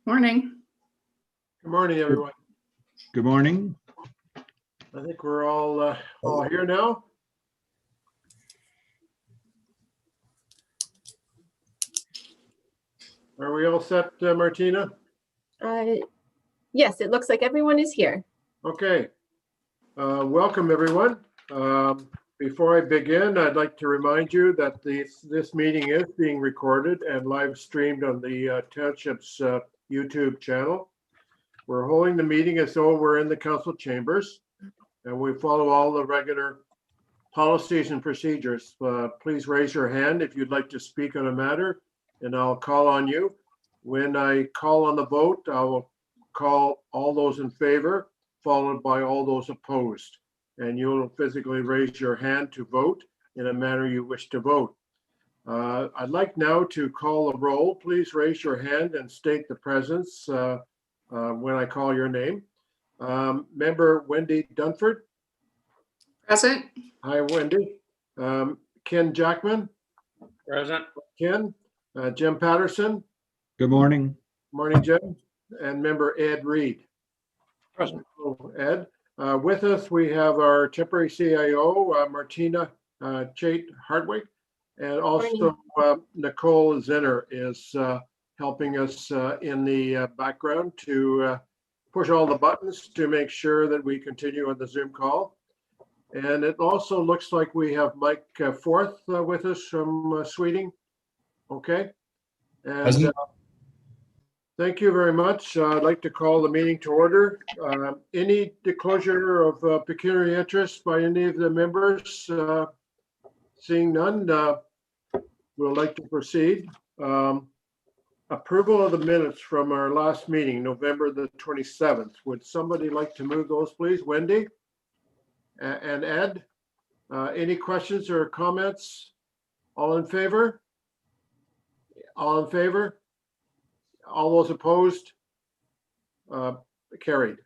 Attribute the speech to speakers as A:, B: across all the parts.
A: Morning.
B: Good morning, everyone.
C: Good morning.
B: I think we're all here now. Are we all set, Martina?
D: Yes, it looks like everyone is here.
B: Okay. Welcome, everyone. Before I begin, I'd like to remind you that this meeting is being recorded and live streamed on the Township's YouTube channel. We're holding the meeting as though we're in the council chambers, and we follow all the regular policies and procedures. Please raise your hand if you'd like to speak on a matter, and I'll call on you. When I call on the vote, I will call all those in favor, followed by all those opposed. And you'll physically raise your hand to vote in a manner you wish to vote. I'd like now to call a roll. Please raise your hand and state the presence when I call your name. Member Wendy Dunford.
A: Present.
B: Hi, Wendy. Ken Jackman.
E: Present.
B: Ken. Jim Patterson.
C: Good morning.
B: Morning, Jim. And member Ed Reed.
E: Present.
B: Hello, Ed. With us, we have our temporary CIO, Martina Chait Hartwig, and also Nicole Zinner is helping us in the background to push all the buttons to make sure that we continue on the Zoom call. And it also looks like we have Mike Forth with us from Sweeting. Okay. And thank you very much. I'd like to call the meeting to order. Any disclosure of pecuniary interest by any of the members? Seeing none, we'll like to proceed. Approval of the minutes from our last meeting, November the 27th. Would somebody like to move those, please? Wendy and Ed, any questions or comments? All in favor? All in favor? All those opposed? Carried.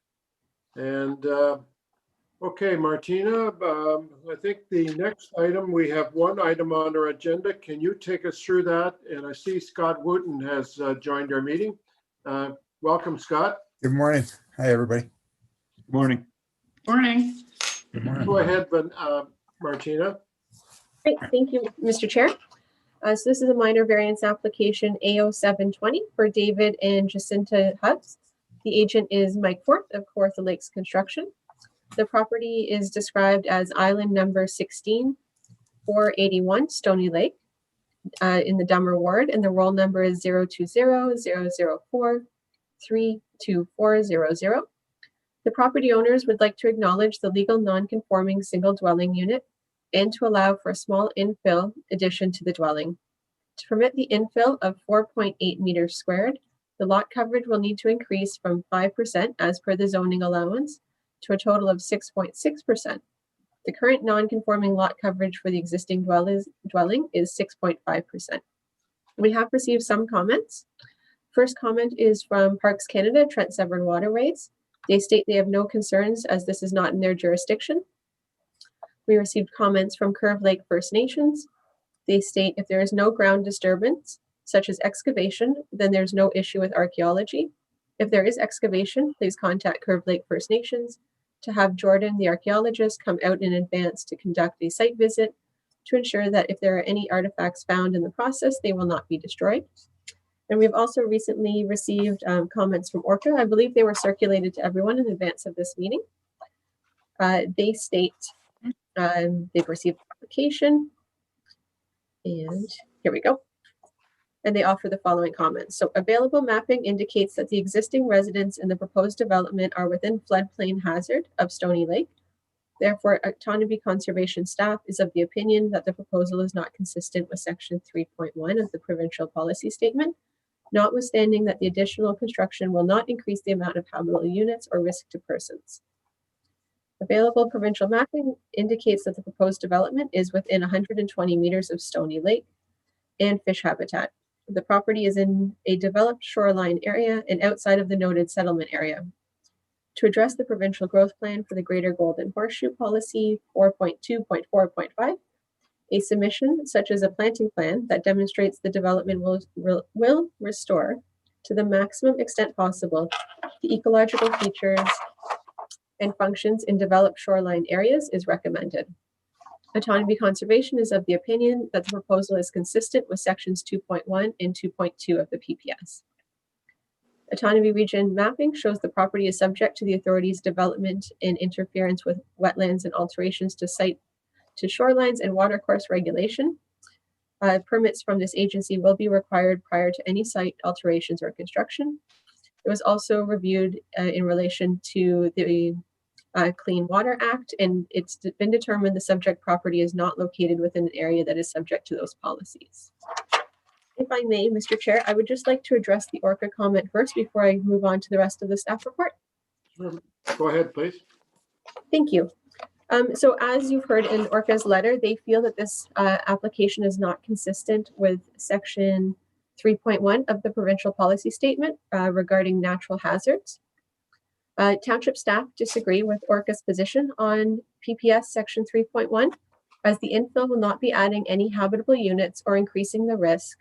B: And okay, Martina, I think the next item, we have one item on our agenda. Can you take us through that? And I see Scott Wooten has joined our meeting. Welcome, Scott.
F: Good morning. Hi, everybody.
C: Good morning.
A: Morning.
F: Good morning.
B: Go ahead, Martina.
D: Great, thank you, Mr. Chair. So this is a minor variance application AO720 for David and Jacinta Hubbs. The agent is Mike Forth of Kawartha Lakes Construction. The property is described as island number 16, 481 Stony Lake in the Dummer ward, and the roll number is 020-004-32400. The property owners would like to acknowledge the legal non-conforming single dwelling unit and to allow for a small infill addition to the dwelling. To permit the infill of 4.8 meters squared, the lot coverage will need to increase from 5% as per the zoning allowance to a total of 6.6%. The current non-conforming lot coverage for the existing dwelling is 6.5%. We have received some comments. First comment is from Parks Canada, Trent Severn Waterways. They state they have no concerns as this is not in their jurisdiction. We received comments from Curve Lake First Nations. They state if there is no ground disturbance, such as excavation, then there's no issue with archaeology. If there is excavation, please contact Curve Lake First Nations to have Jordan, the archaeologist, come out in advance to conduct a site visit to ensure that if there are any artifacts found in the process, they will not be destroyed. And we've also recently received comments from Orca. I believe they were circulated to everyone in advance of this meeting. They state they've received the application, and here we go. And they offer the following comments. So available mapping indicates that the existing residents in the proposed development are within floodplain hazard of Stony Lake. Therefore, Autonomy Conservation staff is of the opinion that the proposal is not consistent with section 3.1 of the provincial policy statement, notwithstanding that the additional construction will not increase the amount of habitable units or risk to persons. Available provincial mapping indicates that the proposed development is within 120 meters of Stony Lake and fish habitat. The property is in a developed shoreline area and outside of the noted settlement area. To address the provincial growth plan for the Greater Golden Horseshoe Policy 4.2.4.5, a submission such as a planting plan that demonstrates the development will restore to the maximum extent possible the ecological features and functions in developed shoreline areas is recommended. Autonomy Conservation is of the opinion that the proposal is consistent with sections 2.1 and 2.2 of the PPS. Autonomy Region mapping shows the property is subject to the authority's development and interference with wetlands and alterations to shorelines and watercourse regulation. Permits from this agency will be required prior to any site alterations or construction. It was also reviewed in relation to the Clean Water Act, and it's been determined the subject property is not located within an area that is subject to those policies. If I may, Mr. Chair, I would just like to address the ORCA comment first before I move on to the rest of the staff report.
B: Sure. Go ahead, please.
D: Thank you. So as you've heard in ORCA's letter, they feel that this application is not consistent with section 3.1 of the provincial policy statement regarding natural hazards. Township staff disagree with ORCA's position on PPS section 3.1, as the infill will not be adding any habitable units or increasing the risk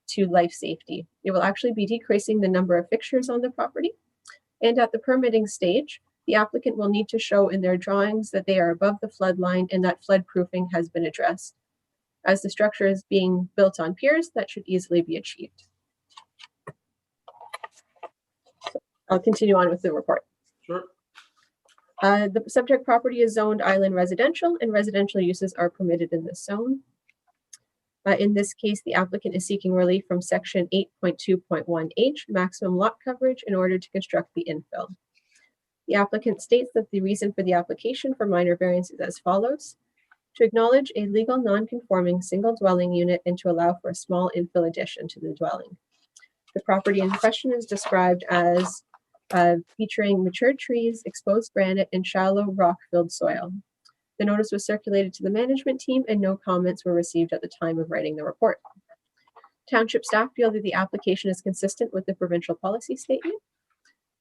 D: to life safety. It will actually be decreasing the number of fixtures on the property. And at the permitting stage, the applicant will need to show in their drawings that they are above the flood line and that flood proofing has been addressed. As the structure is being built on piers, that should easily be achieved. So I'll continue on with the report.
B: Sure.
D: The subject property is zoned island residential, and residential uses are permitted in this zone. In this case, the applicant is seeking relief from section 8.2.1H, maximum lot coverage, in order to construct the infill. The applicant states that the reason for the application for minor variance is as follows: to acknowledge a legal non-conforming single dwelling unit and to allow for a small infill addition to the dwelling. The property in question is described as featuring matured trees, exposed granite, and shallow rock-filled soil. The notice was circulated to the management team and no comments were received at the time of writing the report. Township staff feel that the application is consistent with the provincial policy statement.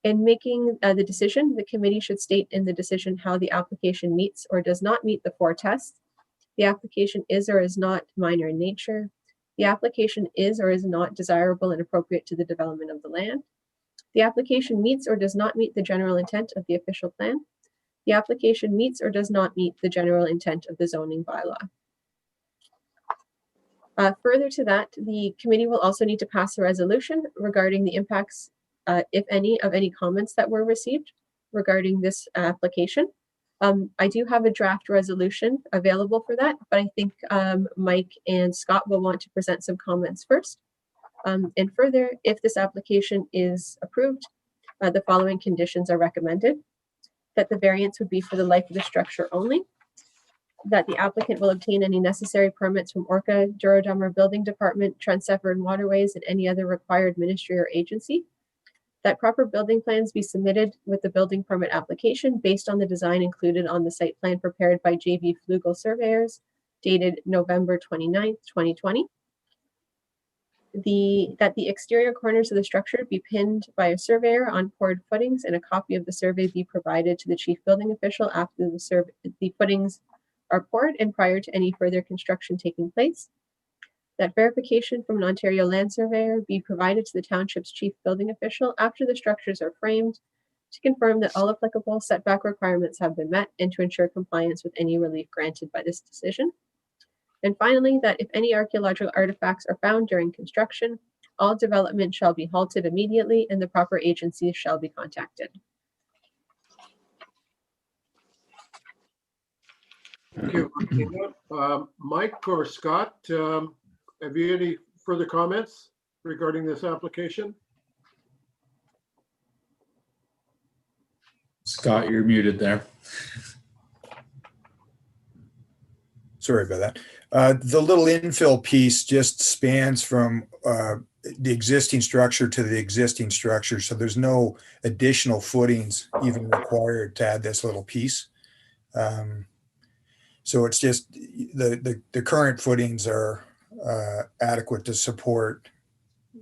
D: In making the decision, the committee should state in the decision how the application meets or does not meet the 4 tests. The application is or is not minor in nature. The application is or is not desirable and appropriate to the development of the land. The application meets or does not meet the general intent of the official plan. The application meets or does not meet the general intent of the zoning bylaw. Further to that, the committee will also need to pass a resolution regarding the impacts, if any, of any comments that were received regarding this application. I do have a draft resolution available for that, but I think Mike and Scott will want to present some comments first. And further, if this application is approved, the following conditions are recommended: that the variance would be for the life of the structure only, that the applicant will obtain any necessary permits from ORCA, Douro-Dummer Building Department, Trans-Severn Waterways, and any other required ministry or agency, that proper building plans be submitted with the building permit application based on the design included on the site plan prepared by JV Flugel Surveyors, dated November 29th, 2020. That the exterior corners of the structure be pinned by a surveyor on poured footings, and a copy of the survey be provided to the chief building official after the footings are poured and prior to any further construction taking place. That verification from an Ontario land surveyor be provided to the township's chief building official after the structures are framed to confirm that all applicable setback requirements have been met and to ensure compliance with any relief granted by this decision. And finally, that if any archaeological artifacts are found during construction, all development shall be halted immediately and the proper agencies shall be contacted.
B: Thank you, Martina. Mike or Scott, have you any further comments regarding this application?
G: Scott, you're muted there.
F: Sorry about that. The little infill piece just spans from the existing structure to the existing structure. So there's no additional footings even required to add this little piece. So it's just the current footings are adequate to support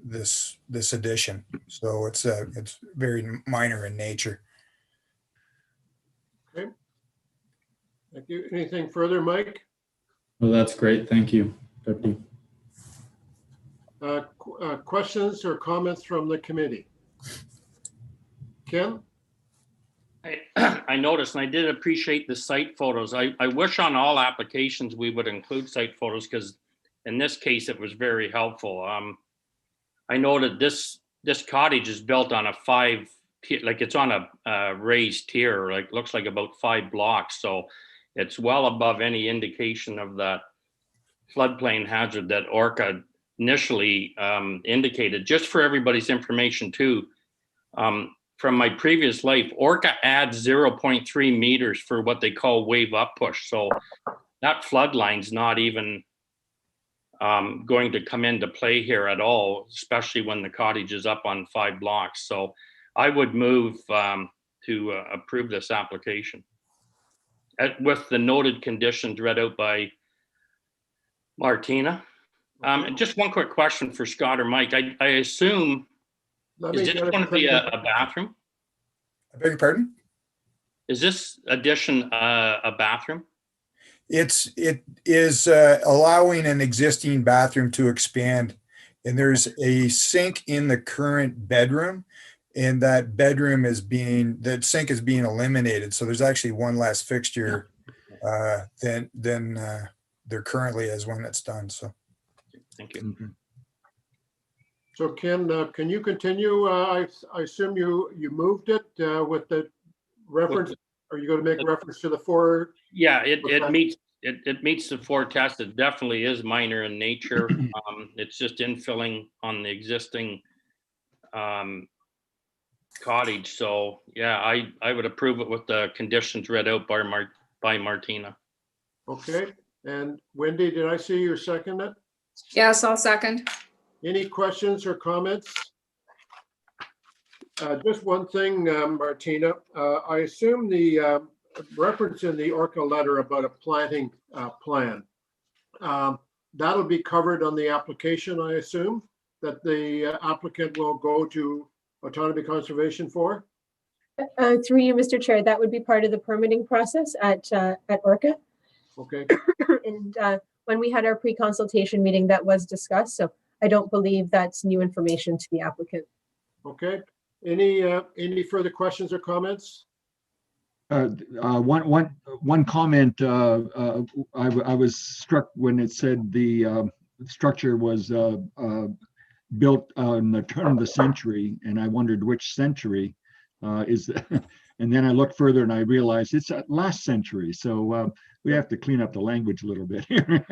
F: this addition. So it's very minor in nature.
B: Okay. Thank you. Anything further, Mike?
G: Well, that's great. Thank you, Deputy.
B: Questions or comments from the committee? Kim?
E: I noticed, and I did appreciate the site photos. I wish on all applications we would include site photos, because in this case, it was very helpful. I noted this cottage is built on a like it's on a raised tier, like looks like about 5 blocks. So it's well above any indication of the floodplain hazard that Orca initially indicated. Just for everybody's information too, from my previous life, Orca adds 0.3 meters for what they call wave up push. So that flood line's not even going to come into play here at all, especially when the cottage is up on 5 blocks. So I would move to approve this application with the noted conditions read out by Martina. Just one quick question for Scott or Mike. I assume, is this going to be a bathroom?
F: I beg your pardon?
E: Is this addition a bathroom?
F: It is allowing an existing bathroom to expand, and there's a sink in the current bedroom, and that sink is being eliminated. So there's actually one less fixture than there currently is when it's done. So
E: Thank you.
B: So Ken, can you continue? I assume you moved it with the reference. Are you going to make reference to the 4?
E: Yeah, it meets the 4 tests. It definitely is minor in nature. It's just infilling on the existing cottage. So yeah, I would approve it with the conditions read out by Martina.
B: Okay. And Wendy, did I see you second it?
A: Yes, I'll second.
B: Any questions or comments? Just one thing, Martina. I assume the reference in the Orca letter about a planting plan, that'll be covered on the application, I assume, that the applicant will go to Autonomy Conservation for?
D: Through you, Mr. Chair, that would be part of the permitting process at Orca.
B: Okay.
D: And when we had our pre-consultation meeting, that was discussed. So I don't believe that's new information to the applicant.
B: Okay. Any further questions or comments?
C: One comment. I was struck when it said the structure was built on the turn of the century, and I wondered which century is. And then I looked further and I realized it's last century. So we have to clean up the language a little bit here.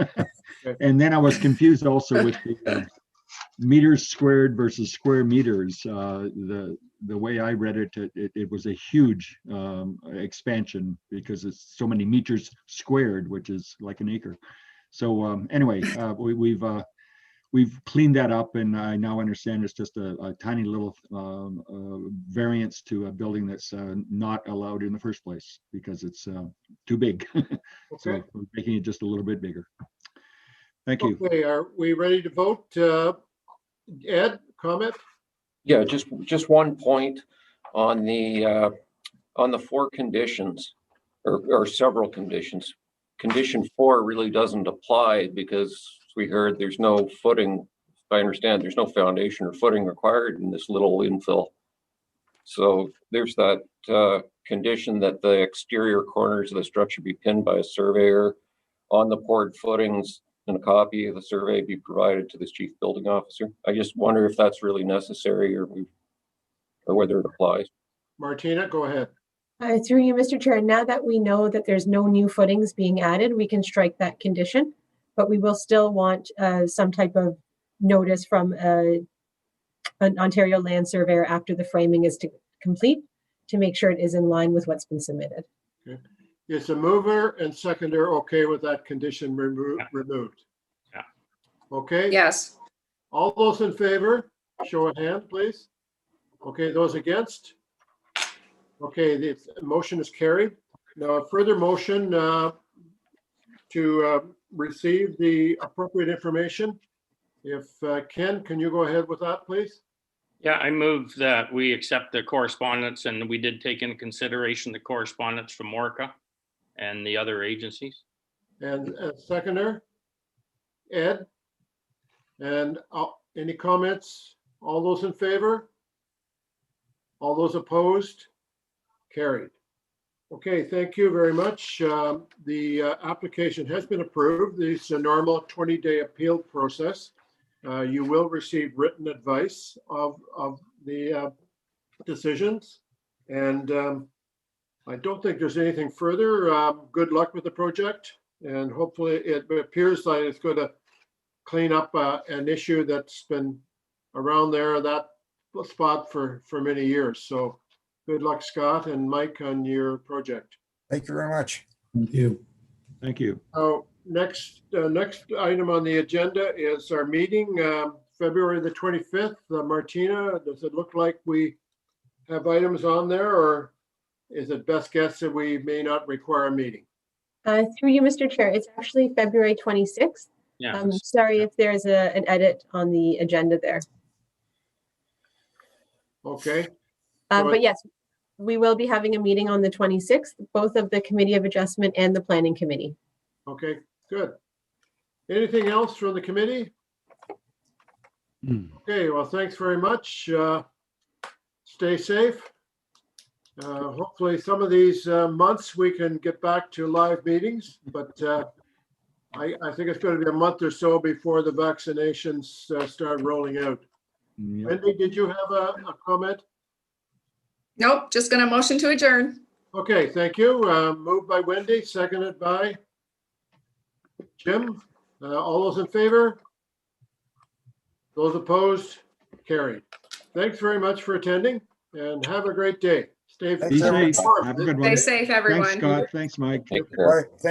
C: And then I was confused also with the meters squared versus square meters. The way I read it, it was a huge expansion because it's so many meters squared, which is like an acre. So anyway, we've cleaned that up, and I now understand it's just a tiny little variance to a building that's not allowed in the first place because it's too big. So we're making it just a little bit bigger. Thank you.
B: Okay, are we ready to vote? Ed, comment?
G: Yeah, just one point on the 4 conditions or several conditions. Condition 4 really doesn't apply because we heard there's no footing. If I understand, there's no foundation or footing required in this little infill. So there's that condition that the exterior corners of the structure be pinned by a surveyor on the poured footings, and a copy of the survey be provided to the chief building officer. I just wonder if that's really necessary or whether it applies.
B: Martina, go ahead.
D: Through you, Mr. Chair, now that we know that there's no new footings being added, we can strike that condition, but we will still want some type of notice from an Ontario land surveyor after the framing is complete to make sure it is in line with what's been submitted.
B: Okay. Is the mover and seconder okay with that condition removed?
E: Yeah.
B: Okay.
A: Yes.
B: All those in favor, show of hand, please. Okay, those against? Okay, the motion is carried. Now, a further motion to receive the appropriate information. If Ken, can you go ahead with that, please?
E: Yeah, I move that we accept the correspondence, and we did take into consideration the correspondence from Orca and the other agencies.
B: And seconder, Ed, and Any comments? All those in favor? All those opposed? Carried. Okay, thank you very much. The application has been approved. This is a normal 20-day appeal process. You will receive written advice of the decisions. And I don't think there's anything further. Good luck with the project. And hopefully it appears like it's going to clean up an issue that's been around there, that spot for many years. So good luck, Scott and Mike, on your project.
F: Thank you very much.
H: Thank you.
C: Thank you.
B: So next item on the agenda is our meeting, February the 25th. Martina, does it look like we have items on there, or is it best guess that we may not require a meeting?
D: Through you, Mr. Chair, it's actually February 26th.
E: Yeah.
D: I'm sorry if there's an edit on the agenda there.
B: Okay,
D: But yes, we will be having a meeting on the 26th, both of the Committee of Adjustment and the Planning Committee.
B: okay, good. Anything else from the committee? Okay, well, thanks very much. Stay safe. Hopefully some of these months we can get back to live meetings, but I think it's going to be a month or so before the vaccinations start rolling out.
C: Yep.
B: Wendy, did you have a comment?
A: Nope, just gonna motion to adjourn.
B: Okay, thank you. Moved by Wendy, seconded by Jim. All those in favor? Those opposed? Carried. Thanks very much for attending and have a great day. Stay
C: Be safe.
B: warm.
C: Have a good
A: Stay
C: one.
A: safe, everyone.
C: Thanks, Scott. Thanks, Mike.
G: Take
F: All
G: care.
F: right.